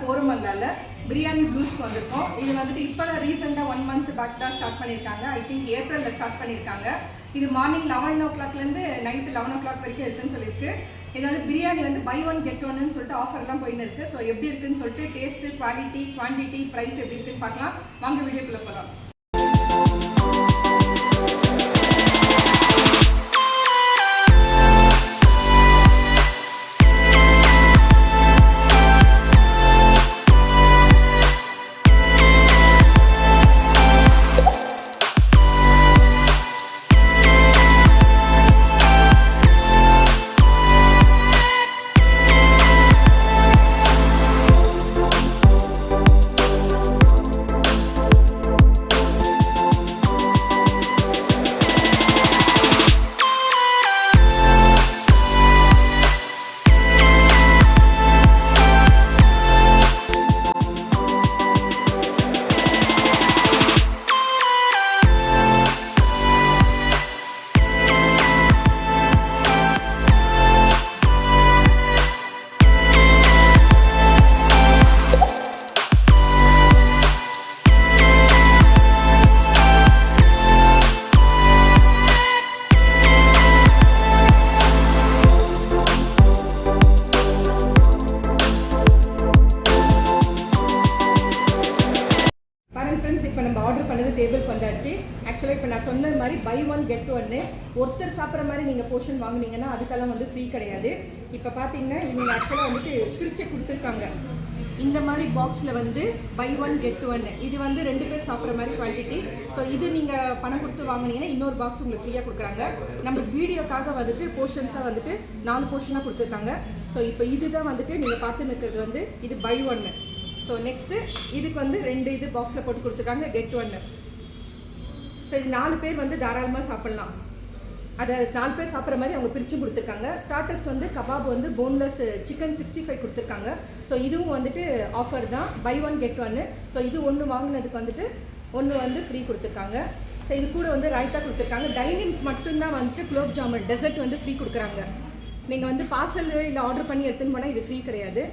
Koramangala Biryani Blues வந்திருக்கோம். இது வந்துட்டு இப்போ ரீசெண்டாக 1 month பேக் தான் ஸ்டார்ட் பண்ணியிருக்காங்க. ஐ திங்க் ஏப்ரலில் ஸ்டார்ட் பண்ணியிருக்காங்க. இது மார்னிங் 11 o'clockலேருந்து நைட்டு 11 o'clock வரைக்கும் இருக்குன்னு சொல்லியிருக்கு. இது வந்து பிரியாணி வந்து பை ஒன் கெட் ஒன்னு சொல்லிட்டு ஆஃபர்லாம் போயின்னு இருக்குது. ஸோ எப்படி இருக்குன்னு சொல்லிட்டு டேஸ்ட்டு, குவாலிட்டி, குவான்டிட்டி, ப்ரைஸ் எப்படி இருக்குன்னு பார்க்கலாம். வாங்க வீடியோக்குள்ளே போகலாம். இப்போ நம்ம ஆர்டர் பண்ணது டேபிளுக்கு வந்தாச்சு. ஆக்சுவலாக இப்போ நான் சொன்ன மாதிரி பை ஒன் கெட் ஒன்னு ஒருத்தர் சாப்பிட்ற மாதிரி நீங்கள் போர்ஷன் வாங்கினீங்கன்னா அதுக்கெல்லாம் வந்து ஃப்ரீ கிடையாது. இப்போ பார்த்தீங்கன்னா இவங்க ஆக்சுவலாக வந்துட்டு பிரித்து கொடுத்துருக்காங்க. இந்த மாதிரி பாக்ஸில் வந்து பை ஒன் கெட் ஒன்னு இது வந்து 2 பேர் சாப்பிட்ற மாதிரி குவான்டிட்டி. ஸோ இது நீங்கள் பணம் கொடுத்து வாங்கினீங்கன்னா இன்னொரு பாக்ஸ் உங்களுக்கு ஃப்ரீயாக கொடுக்குறாங்க. நம்மளுக்கு வீடியோக்காக வந்துட்டு போர்ஷன்ஸாக வந்துட்டு 4 போர்ஷனாக கொடுத்துருக்காங்க. ஸோ இப்போ இதுதான் வந்துட்டு நீங்கள் பார்த்து நிற்கிறது வந்து இது பை ஒன்னு. ஸோ நெக்ஸ்ட்டு இதுக்கு வந்து 2 இது பாக்ஸில் போட்டு கொடுத்துருக்காங்க கெட் ஒன்னு. ஸோ இது 4 பேர் வந்து தாராளமாக சாப்பிட்லாம். அதை 4 பேர் சாப்பிட்ற மாதிரி அவங்க பிரித்து கொடுத்துருக்காங்க. ஸ்டார்டர்ஸ் வந்து கபாப் வந்து போன்லெஸ் சிக்கன் 65 கொடுத்துருக்காங்க. ஸோ இதுவும் வந்துட்டு ஆஃபர் தான், பை ஒன் கெட் ஒன்னு. ஸோ இது ஒன்று வாங்கினதுக்கு வந்துட்டு ஒன்று வந்து ஃப்ரீ கொடுத்துருக்காங்க. ஸோ இது கூட வந்து ரைத்தா கொடுத்துருக்காங்க. டைனிங் மட்டும்தான் வந்துட்டு குலோப் ஜாமுன் டெசர்ட் வந்து ஃப்ரீ கொடுக்குறாங்க. நீங்கள் வந்து பார்சல் இல்லை ஆர்டர் பண்ணி எடுத்துன்னு போனால் இது ஃப்ரீ கிடையாது.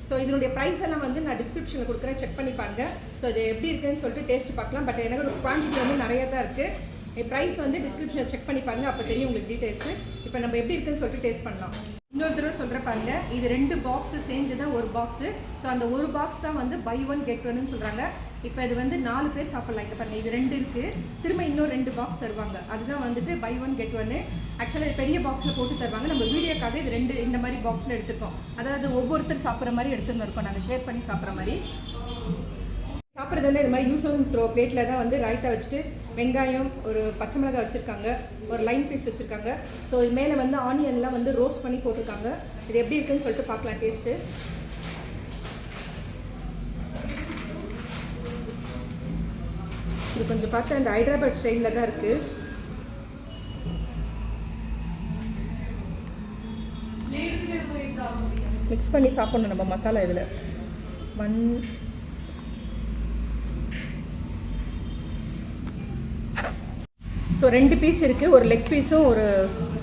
ஸோ இதனுடைய ப்ரைஸ் எல்லாம் வந்து நான் டிஸ்கிரிப்ஷனில் கொடுக்குறேன், செக் பண்ணி பாருங்க. ஸோ இது எப்படி இருக்குன்னு சொல்லிட்டு டேஸ்ட் பார்க்கலாம். பட் எனக்கு ஒரு குவான்டிட்டி வந்து நிறையா தான் இருக்குது. ப்ரைஸ் வந்து டிஸ்கிரிப்ஷனில் செக் பண்ணி பாருங்கள், அப்போ தெரியும் உங்களுக்கு டீட்டெயில்ஸு. இப்போ நம்ம எப்படி இருக்குன்னு சொல்லிட்டு டேஸ்ட் பண்ணலாம். இன்னொரு தடவை சொல்கிற பாருங்க, இது 2 பாக்ஸு சேர்ந்து தான் ஒரு பாக்ஸு. ஸோ அந்த ஒரு பாக்ஸ் தான் வந்து பை ஒன் கெட் ஒன்னு சொல்கிறாங்க. இப்போ இது வந்து 4 பேர் சாப்பிட்லாம். இங்கே பாருங்கள், இது 2 இருக்குது. திரும்ப இன்னும் 2 பாக்ஸ் தருவாங்க. அதுதான் வந்துட்டு பை ஒன் கெட் ஒன்னு. ஆக்சுவலாக இது பெரிய பாக்ஸில் போட்டு தருவாங்க. நம்ம வீடியோக்காக இது 2 இந்த மாதிரி பாக்ஸில் எடுத்துருக்கோம். அதாவது ஒவ்வொருத்தர் சாப்பிட்ற மாதிரி எடுத்துன்னு இருக்கோம். நாங்கள் ஷேர் பண்ணி சாப்பிட்ற மாதிரி சாப்பிட்றது வந்து இது மாதிரி யூஸ் அண்ட் த்ரோ பிளேட்டில் தான் வந்து ரைத்தா வச்சுட்டு வெங்காயம், ஒரு பச்சை மிளகாய் வச்சுருக்காங்க, ஒரு லைன் பீஸ் வச்சுருக்காங்க. ஸோ இது மேலே வந்து ஆனியன்லாம் வந்து ரோஸ்ட் பண்ணி போட்டிருக்காங்க. இது எப்படி இருக்குன்னு சொல்லிட்டு பார்க்கலாம் டேஸ்ட்டு. இது கொஞ்சம் பார்த்தா இந்த ஹைதராபாத் ஸ்டைலில் தான் இருக்குது. மிக்ஸ் பண்ணி சாப்பிட்ணும் நம்ம மசாலா இதில். ஸோ 2 பீஸ் இருக்குது. ஒரு லெக் பீஸும் ஒரு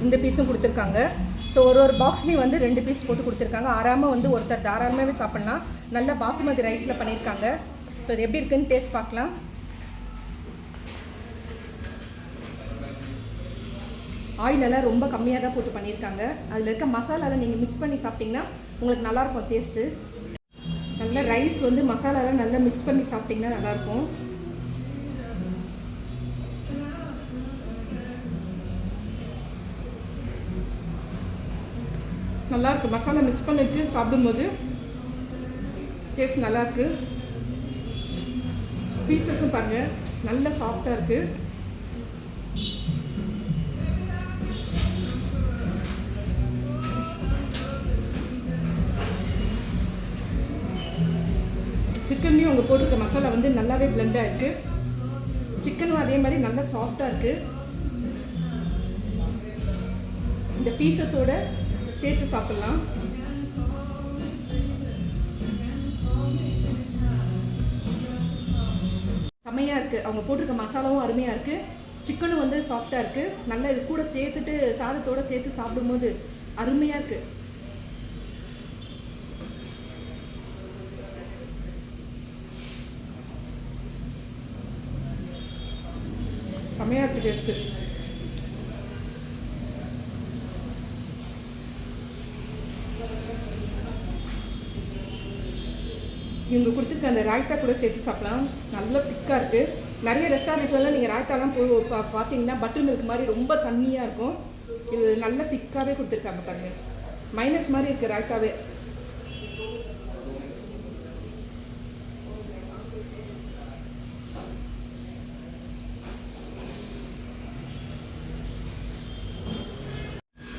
இந்த பீஸும் கொடுத்துருக்காங்க. ஸோ ஒரு பாக்ஸ்லேயும் வந்து 2 பீஸ் போட்டு கொடுத்துருக்காங்க. ஆறாமல் வந்து ஒருத்தர் தாராளமாகவே சாப்பிட்லாம். நல்ல பாசுமதி ரைஸில் பண்ணியிருக்காங்க. ஸோ இது எப்படி இருக்குன்னு டேஸ்ட் பார்க்கலாம். ஆயிலெல்லாம் ரொம்ப கம்மியாக தான் போட்டு பண்ணியிருக்காங்க. அதில் இருக்க மசாலாவில் நீங்கள் மிக்ஸ் பண்ணி சாப்பிட்டிங்கன்னா உங்களுக்கு நல்லாயிருக்கும் டேஸ்ட்டு. நல்லா ரைஸ் வந்து மசாலாலாம் நல்லா மிக்ஸ் பண்ணி சாப்பிட்டிங்கன்னா நல்லாயிருக்கும். நல்லாயிருக்கு. மசாலா மிக்ஸ் பண்ணிட்டு சாப்பிடும்போது டேஸ்ட் நல்லாயிருக்கு. பீசஸும் பாருங்கள் நல்லா சாஃப்டாக இருக்குது. சிக்கன்லேயும் அவங்க போட்டிருக்க மசாலா வந்து நல்லாவே பிளெண்டாக இருக்குது. சிக்கனும் அதே மாதிரி நல்லா சாஃப்டாக இருக்குது. இந்த பீசஸோட சேர்த்து சாப்பிட்லாம். செம்மையாக இருக்குது. அவங்க போட்டிருக்க மசாலாவும் அருமையாக இருக்குது. சிக்கனும் வந்து சாஃப்டாக இருக்குது. நல்லா இது கூட சேர்த்துட்டு சாதத்தோடு சேர்த்து சாப்பிடும்போது அருமையாக இருக்குது. செமையாக இருக்குது டேஸ்ட்டு. இவங்க கொடுத்துருக்க அந்த ராய்த்தா கூட சேர்த்து சாப்பிடலாம். நல்லா திக்காக இருக்குது. நிறைய ரெஸ்டாரண்ட்லலாம் நீங்கள் ராய்த்தாலாம் போய் பார்த்தீங்கன்னா பட்டர் மில்க் மாதிரி ரொம்ப தண்ணியாக இருக்கும். இது நல்லா திக்காகவே கொடுத்துருக்காங்க பாருங்கள். மைனஸ் மாதிரி இருக்குது ராய்த்தாவே.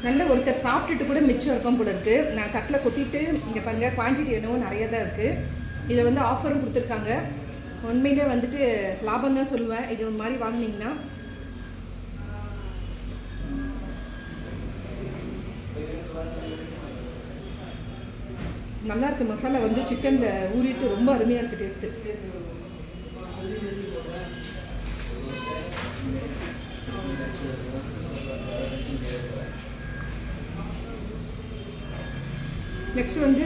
நல்ல ஒருத்தர் சாப்பிட்டுட்டு கூட மிச்சம் இருக்கும் போல இருக்குது. நான் தட்டில் கொட்டிட்டு இங்கே பாருங்கள், குவான்டிட்டி என்னவோ நிறைய தான் இருக்குது. இதை வந்து ஆஃபரும் கொடுத்துருக்காங்க. உண்மையிலே வந்துட்டு லாபம் தான் சொல்லுவேன் இது மாதிரி வாங்கினீங்கன்னா. நல்லா இருக்குது. மசாலா வந்து சிக்கனில் ஊறிட்டு ரொம்ப அருமையாக இருக்குது டேஸ்ட்டு. நெக்ஸ்ட் வந்து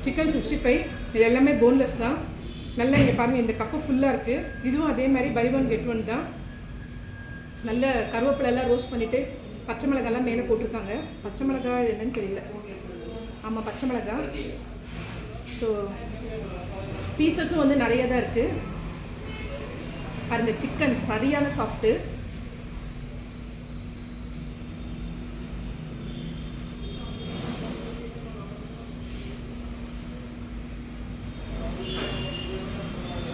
சிக்கன் 65. இது எல்லாமே போன்லெஸ் தான். நல்லா இங்கே பாருங்கள், இந்த கப்பு ஃபுல்லாக இருக்குது. இதுவும் அதே மாதிரி பை ஒன் கெட் ஒன் தான். நல்ல கருவேப்பிலெல்லாம் ரோஸ்ட் பண்ணிவிட்டு பச்சை மிளகாலாம் மேலே போட்டிருக்காங்க. பச்சை மிளகாய் என்னன்னு தெரியல. ஆமாம், பச்சை மிளகாய். ஸோ பீசஸும் வந்து நிறைய தான் இருக்குது பாருங்கள். சிக்கன் சரியான சாஃப்ட்டு.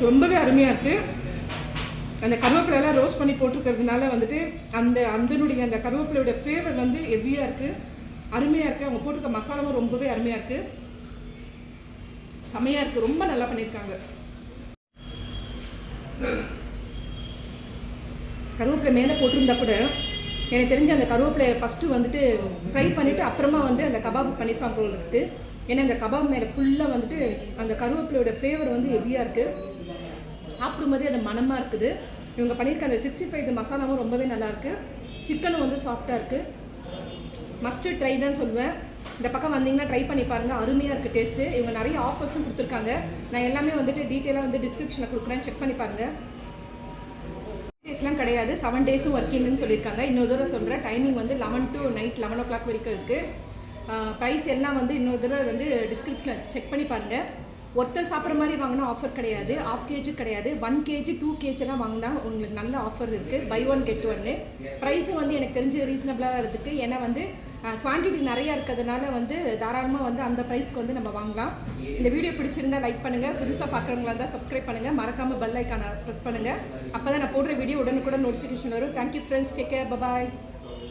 ரொம்பவே அருமையாக இருக்குது. அந்த கருவேப்பிலெல்லாம் ரோஸ்ட் பண்ணி போட்டிருக்கிறதுனால வந்துட்டு அதனுடைய அந்த கருவேப்பிலையோட ஃப்ளேவர் வந்து ஹெவியாக இருக்குது, அருமையாக இருக்குது. அவங்க போட்டிருக்க மசாலாவும் ரொம்பவே அருமையாக இருக்குது, செமையாக இருக்குது. ரொம்ப நல்லா பண்ணியிருக்காங்க. கருவேப்பிலை மேலே போட்டிருந்தா கூட எனக்கு தெரிஞ்ச அந்த கருவேப்பிலையை ஃபஸ்ட்டு வந்துட்டு ஃப்ரை பண்ணிவிட்டு அப்புறமா வந்து அந்த கபாப் பண்ணியிருப்பாங்க போல இருக்குது. ஏன்னா அந்த கபாப் மேலே ஃபுல்லாக வந்துட்டு அந்த கருவேப்பிலையோட ஃப்ளேவர் வந்து ஹெவியாக இருக்குது. சாப்பிடும்போதே அந்த மனமாக இருக்குது. இவங்க பண்ணியிருக்க அந்த 65 மசாலாவும் ரொம்பவே நல்லாயிருக்கு. சிக்கனும் வந்து சாஃப்டாக இருக்குது. மஸ்ட்டு ட்ரை தான் சொல்லுவேன். இந்த பக்கம் வந்தீங்கன்னா ட்ரை பண்ணி பாருங்கள், அருமையாக இருக்குது டேஸ்ட்டு. இவங்க நிறைய ஆஃபர்ஸும் கொடுத்துருக்காங்க. நான் எல்லாமே வந்துட்டு டீட்டெயிலாக வந்து டிஸ்கிரிப்ஷனில் கொடுக்குறேன், செக் பண்ணி பாருங்கள். டேஸ்லாம் கிடையாது, 7 டேஸும் ஒர்க்கிங்னு சொல்லியிருக்காங்க. இன்னொரு தடவை சொல்கிறேன், டைமிங் வந்து 11 to நைட் 11 o'clock வரைக்கும் இருக்குது. ப்ரைஸ் எல்லாம் வந்து இன்னொரு தடவை வந்து டிஸ்கிரிப்ஷனில் செக் பண்ணி பாருங்கள். ஒருத்தர் சாப்பிட்ற மாதிரி வாங்கினா ஆஃபர் கிடையாது, 1/2 kg கிடையாது, 1 kg 2 kgலாம் வாங்கினா உங்களுக்கு நல்ல ஆஃபர் இருக்குது. பை ஒன் கெட் ஒன்னு. ப்ரைஸும் வந்து எனக்கு தெரிஞ்சு ரீசனபிளாக இருக்குது. ஏன்னா வந்து குவான்டிட்டி நிறையா இருக்கிறதுனால வந்து தாராளமாக வந்து அந்த ப்ரைஸ்க்கு வந்து நம்ம வாங்கலாம். இந்த வீடியோ பிடிச்சிருந்தா லைக் பண்ணுங்கள், புதுசாக பார்க்குறவங்களா இருந்தால் சப்ஸ்கிரைப் பண்ணுங்கள், மறக்காமல் பெல் ஐக்கானை ப்ரெஸ் பண்ணுங்கள். அப்போ தான் நான் போடுற வீடியோ உடனுக்குடன் நோட்டிஃபிகேஷன் வரும். தேங்க்யூ ஃப்ரெண்ட்ஸ், டேக் கேர், பாய்.